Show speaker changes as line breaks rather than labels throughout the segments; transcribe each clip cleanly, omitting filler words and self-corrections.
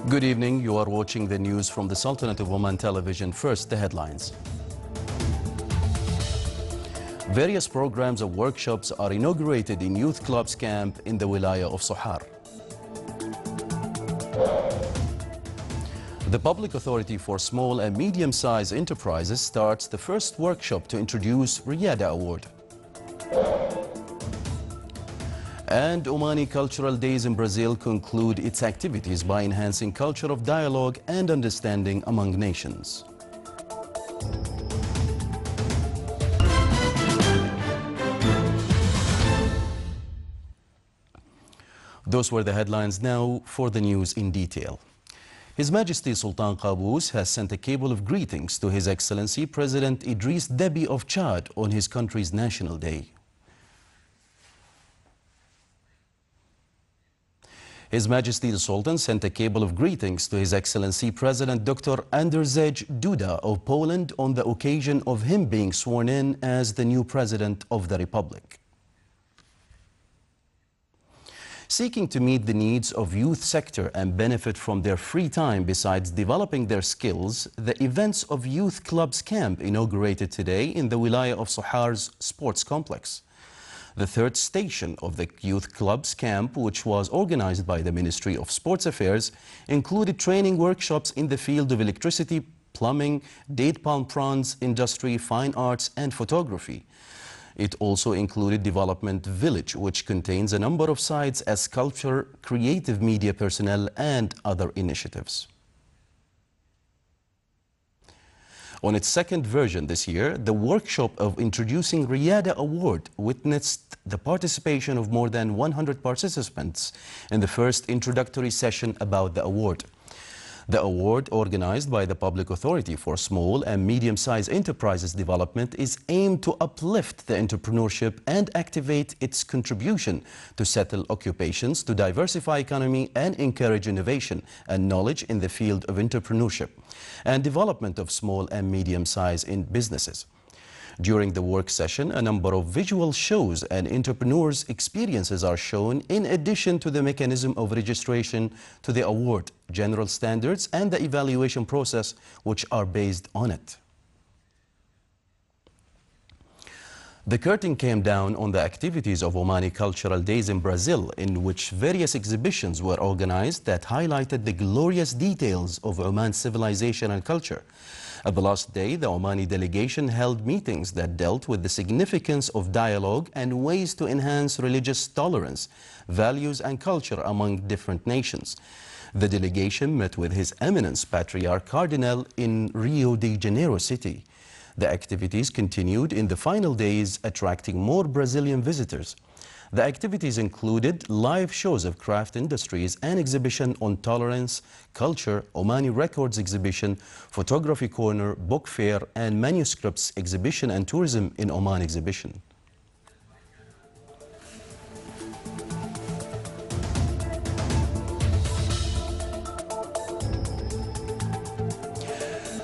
Good evening. You are watching the news from the Sultanate of Oman television. First, the headlines. Various programs and workshops are inaugurated in youth clubs camp in the Wilaya of Sohar. The Public Authority for Small and Medium-Sized Enterprises starts the first workshop to introduce Riyada Award. And Omani Cultural Days in Brazil conclude its activities by enhancing culture of dialogue and understanding among nations. Those were the headlines. Now for the news in detail. His Majesty Sultan Qaboos has sent a cable of greetings to His Excellency President Idris Deby of Chad on his country's National Day. His Majesty the Sultan sent a cable of greetings to His Excellency President Dr. Andrzej Duda of Poland on the occasion of him being sworn in as the new President of the Republic. Seeking to meet the needs of youth sector and benefit from their free time besides developing their skills, the events of Youth Clubs Camp inaugurated today in the Wilaya of Sohar's sports complex. The third station of the Youth Clubs Camp, which was organized by the Ministry of Sports Affairs, included training workshops in the field of electricity, plumbing, date palm fronds industry, fine arts and photography. It also included Development Village, which contains a number of sites as sculpture, creative media personnel and other initiatives. On its second version this year, the workshop of introducing Riyada Award witnessed the participation of more than 100 participants in the first introductory session about the award. The award, organized by the Public Authority for Small and Medium-Sized Enterprises Development, is aimed to uplift the entrepreneurship and activate its contribution to settle occupations, to diversify economy and encourage innovation and knowledge in the field of entrepreneurship and development of small and medium-sized businesses. During the work session, a number of visual shows and entrepreneurs' experiences are shown, in addition to the mechanism of registration to the award, general standards and the evaluation process which are based on it. The curtain came down on the activities of Omani Cultural Days in Brazil, in which various exhibitions were organized that highlighted the glorious details of Oman's civilization and culture. At the last day, the Omani delegation held meetings that dealt with the significance of dialogue and ways to enhance religious tolerance, values and culture among different nations. The delegation met with His Eminence Patriarch Cardinal in Rio de Janeiro city. The activities continued in the final days, attracting more Brazilian visitors. The activities included live shows of craft industries, an exhibition on tolerance, culture, Omani records exhibition, photography corner, book fair, and manuscripts exhibition and tourism in Oman exhibition.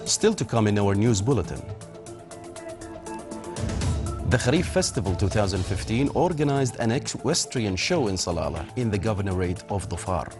Still to come in our news bulletin. The Kharif Festival 2015 organized an equestrian show in Salalah in the governorate of Dhofar.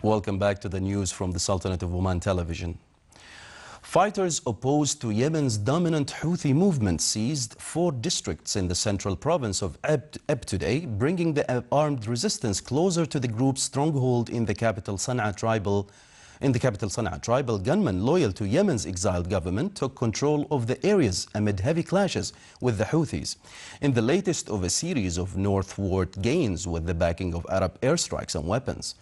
Welcome back to the news from the Sultanate of Oman television. Fighters opposed to Yemen's dominant Houthi movement seized 4 districts in the central province of Eb today, bringing the armed resistance closer to the group's stronghold in the capital Sana'a tribal In the capital Sana'a, tribal gunmen loyal to Yemen's exiled government took control of the areas amid heavy clashes with the Houthis. In the latest of a series of northward gains with the backing of Arab airstrikes and weapons.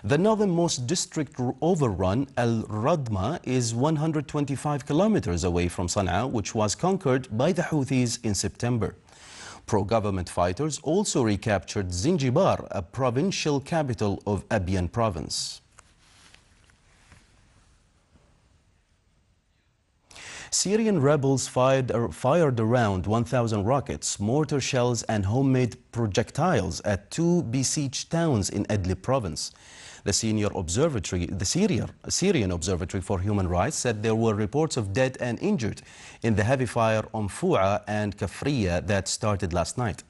The northernmost district overrun, Al Radma, is 125 kilometers away from Sana'a, which was conquered by the Houthis in September. Pro-government fighters also recaptured Zinjibar, a provincial capital of Abyan province. Syrian rebels fired around 1,000 rockets, mortar shells and homemade projectiles at two besieged towns in Idlib province. The Syrian Observatory for Human Rights said there were reports of dead and injured in the heavy fire on Fu'a and Kafriya that started last night.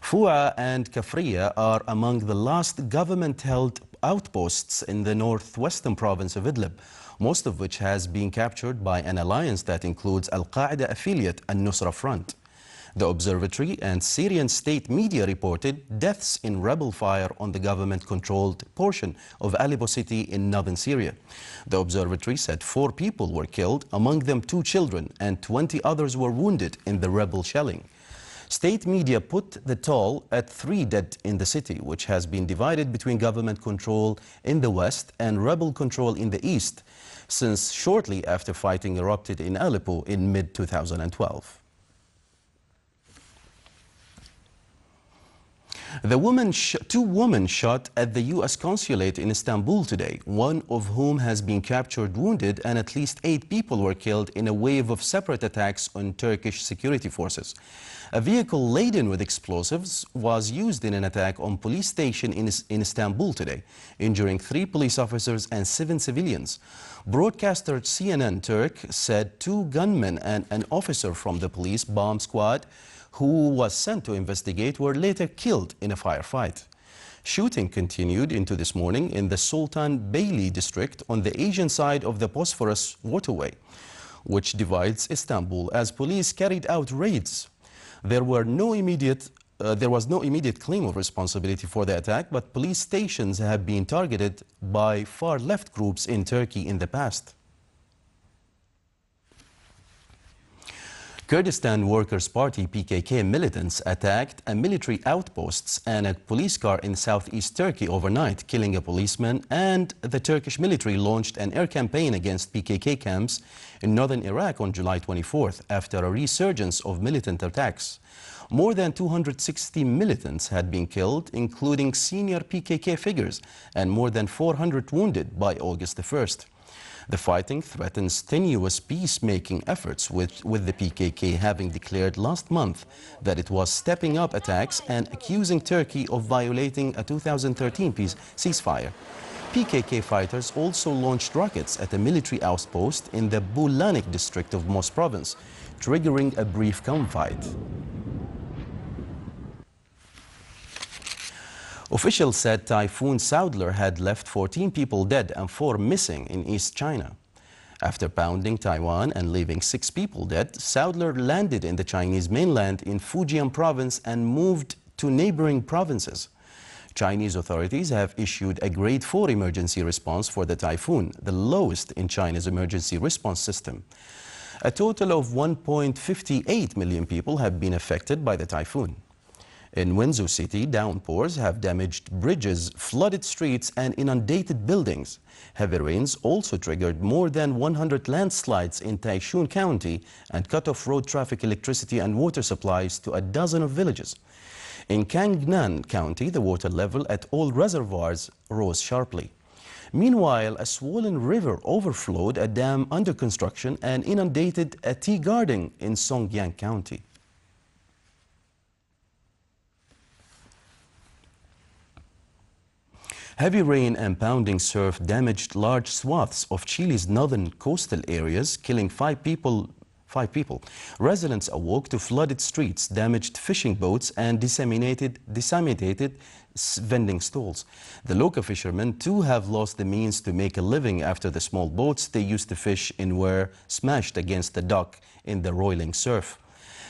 Fu'a and Kafriya are among the last government-held outposts in the northwestern province of Idlib, most of which has been captured by an alliance that includes Al-Qaeda affiliate Al-Nusra Front. The observatory and Syrian state media reported deaths in rebel fire on the government-controlled portion of Aleppo city in northern Syria. The observatory said 4 people were killed, among them 2 children, and 20 others were wounded in the rebel shelling. State media put the toll at 3 dead in the city, which has been divided between government control in the west and rebel control in the east, since shortly after fighting erupted in Aleppo in mid-2012. Two women shot at the U.S. consulate in Istanbul today, one of whom has been captured wounded, and at least 8 people were killed in a wave of separate attacks on Turkish security forces. A vehicle laden with explosives was used in an attack on police station in Istanbul today, injuring 3 police officers and 7 civilians. Broadcaster CNN Turk said 2 gunmen and an officer from the police bomb squad who was sent to investigate were later killed in a firefight. Shooting continued into this morning in the Sultan Beyli district on the Asian side of the Bosphorus waterway, which divides Istanbul, as police carried out raids. There was no immediate claim of responsibility for the attack, but police stations have been targeted by far-left groups in Turkey in the past. Kurdistan Workers' Party PKK militants attacked a military outposts and a police car in southeast Turkey overnight, killing a policeman, and the Turkish military launched an air campaign against PKK camps in northern Iraq on July 24th after a resurgence of militant attacks. More than 260 militants had been killed, including senior PKK figures, and more than 400 wounded by August 1st. The fighting threatens tenuous peacemaking efforts, with the PKK having declared last month that it was stepping up attacks and accusing Turkey of violating a 2013 ceasefire. PKK fighters also launched rockets at a military outpost in the Bulanik district of Mos province, triggering a brief gunfight. Officials said Typhoon Soudler had left 14 people dead and 4 missing in East China. After pounding Taiwan and leaving 6 people dead, Soudler landed in the Chinese mainland in Fujian province and moved to neighboring provinces. Chinese authorities have issued a Grade 4 emergency response for the typhoon, the lowest in China's emergency response system. A total of 1.58 million people have been affected by the typhoon. In Wenzhou City, downpours have damaged bridges, flooded streets, and inundated buildings. Heavy rains also triggered more than 100 landslides in Taishun County and cut off road traffic, electricity, and water supplies to a dozen of villages. In Kangnan County, the water level at all reservoirs rose sharply. Meanwhile, a swollen river overflowed a dam under construction and inundated a tea garden in Songjiang County. Heavy rain and pounding surf damaged large swaths of Chile's northern coastal areas, killing 5 people. Residents awoke to flooded streets, damaged fishing boats, and disseminated vending stalls. The local fishermen too have lost the means to make a living after the small boats they used to fish in were smashed against the dock in the roiling surf.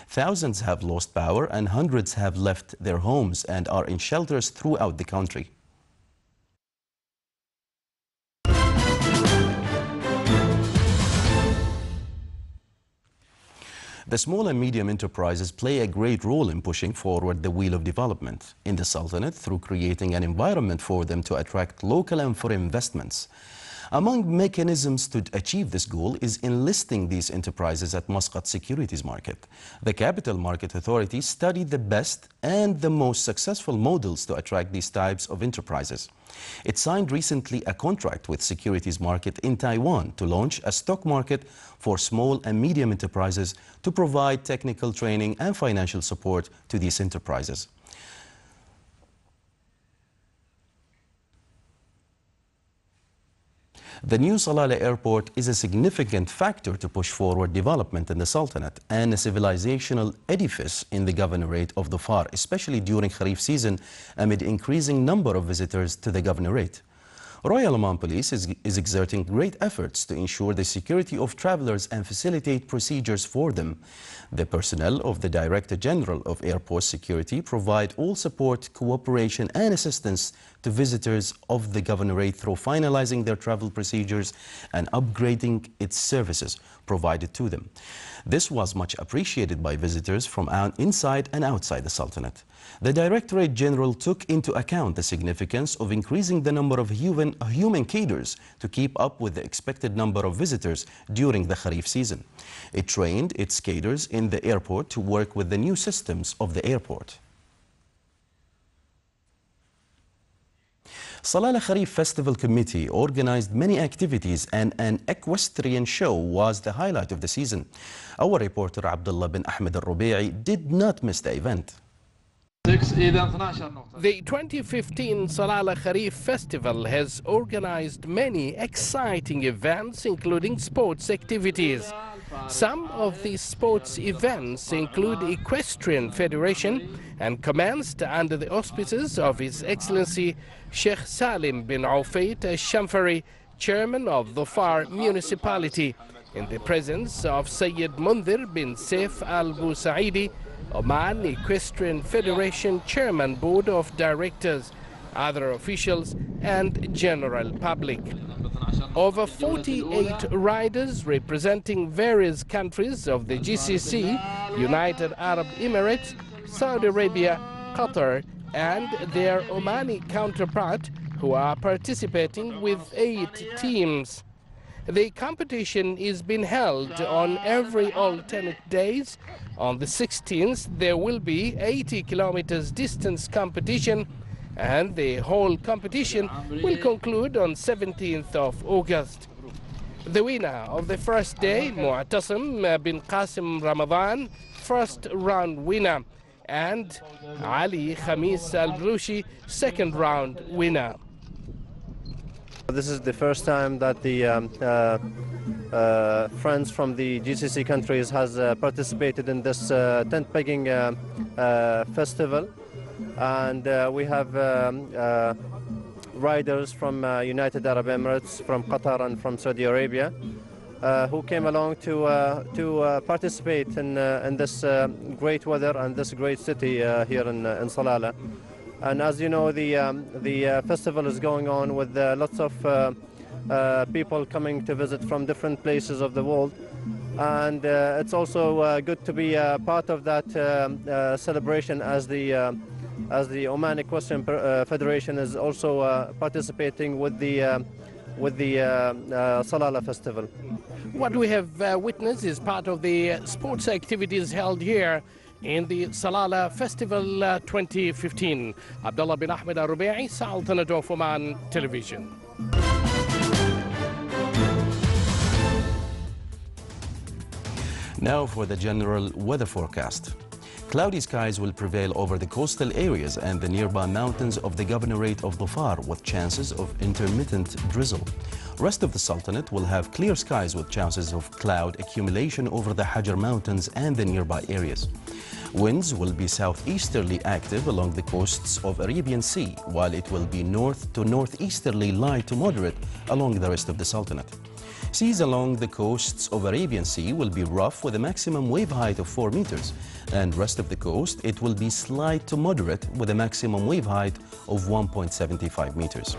Thousands have lost power and hundreds have left their homes and are in shelters throughout the country. The small and medium enterprises play a great role in pushing forward the wheel of development in the Sultanate through creating an environment for them to attract local and foreign investments. Among mechanisms to achieve this goal is enlisting these enterprises at Muscat Securities Market. The Capital Market Authority studied the best and the most successful models to attract these types of enterprises. It signed recently a contract with Securities Market in Taiwan to launch a stock market for small and medium enterprises to provide technical training and financial support to these enterprises. The new Salalah airport is a significant factor to push forward development in the Sultanate and a civilizational edifice in the governorate of Dhofar, especially during Kharif season amid increasing number of visitors to the governorate. Royal Oman Police is exerting great efforts to ensure the security of travelers and facilitate procedures for them. The personnel of the Director General of Airport Security provide all support, cooperation and assistance to visitors of the governorate through finalizing their travel procedures and upgrading its services provided to them. This was much appreciated by visitors from inside and outside the Sultanate. The Directorate General took into account the significance of increasing the number of human cadres to keep up with the expected number of visitors during the Kharif season. It trained its cadres in the airport to work with the new systems of the airport. Salalah Kharif Festival Committee organized many activities and an equestrian show was the highlight of the season. Our reporter Abdullah bin Ahmed al-Rubi'i did not miss the event.
The 2015 Salalah Kharif Festival has organized many exciting events, including sports activities. Some of these sports events include Equestrian Federation and commenced under the auspices of His Excellency Sheikh Salim bin Aufait al-Shamfari, Chairman of Dhofar Municipality, in the presence of Sayyid Mundhir bin Saif al-Busaidi, Oman Equestrian Federation Chairman Board of Directors, other officials and general public. Over 48 riders representing various countries of the GCC, United Arab Emirates, Saudi Arabia, Qatar and their Omani counterpart who are participating with 8 teams. The competition is being held on every alternate days. On the 16th, there will be 80 kilometers distance competition, and the whole competition will conclude on 17th of August. The winner of the first day, Mu'tasim bin Qasim Ramadan, first round winner, and Ali Khamis Al-Brushi, second round winner.
This is the first time that the friends from the GCC countries has participated in this tent pegging festival, and we have riders from United Arab Emirates, from Qatar and from Saudi Arabia who came along to participate in this great weather and this great city here in Salalah. And as you know, the festival is going on with lots of people coming to visit from different places of the world, and it's also good to be part of that celebration as the Oman Equestrian Federation is also participating with the Salalah festival.
What we have witnessed is part of the sports activities held here in the Salalah Festival 2015. Abdullah bin Ahmed al-Rubi'i, Sultanate of Oman Television.
Now for the general weather forecast. Cloudy skies will prevail over the coastal areas and the nearby mountains of the governorate of Dhofar with chances of intermittent drizzle. Rest of the Sultanate will have clear skies with chances of cloud accumulation over the Hajar Mountains and the nearby areas. Winds will be southeasterly active along the coasts of Arabian Sea, while it will be north to northeasterly light to moderate along the rest of the Sultanate. Seas along the coasts of Arabian Sea will be rough with a maximum wave height of 4 meters, and rest of the coast it will be slight to moderate with a maximum wave height of 1.75 meters.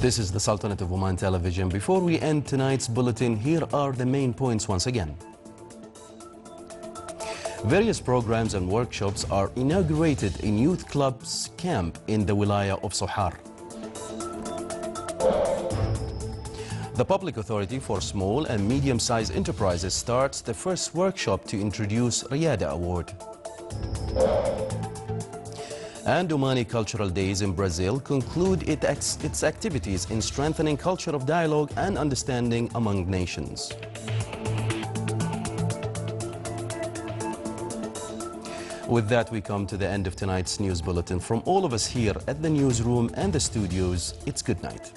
This is the Sultanate of Oman Television. Before we end tonight's bulletin, here are the main points once again. Various programs and workshops are inaugurated in Youth Club's camp in the Wilaya of Sohar. The Public Authority for Small and Medium-Sized Enterprises starts the first workshop to introduce Riyada Award. And Omani Cultural Days in Brazil conclude its activities in strengthening culture of dialogue and understanding among nations. With that, we come to the end of tonight's news bulletin. From all of us here at the newsroom and the studios, it's good night.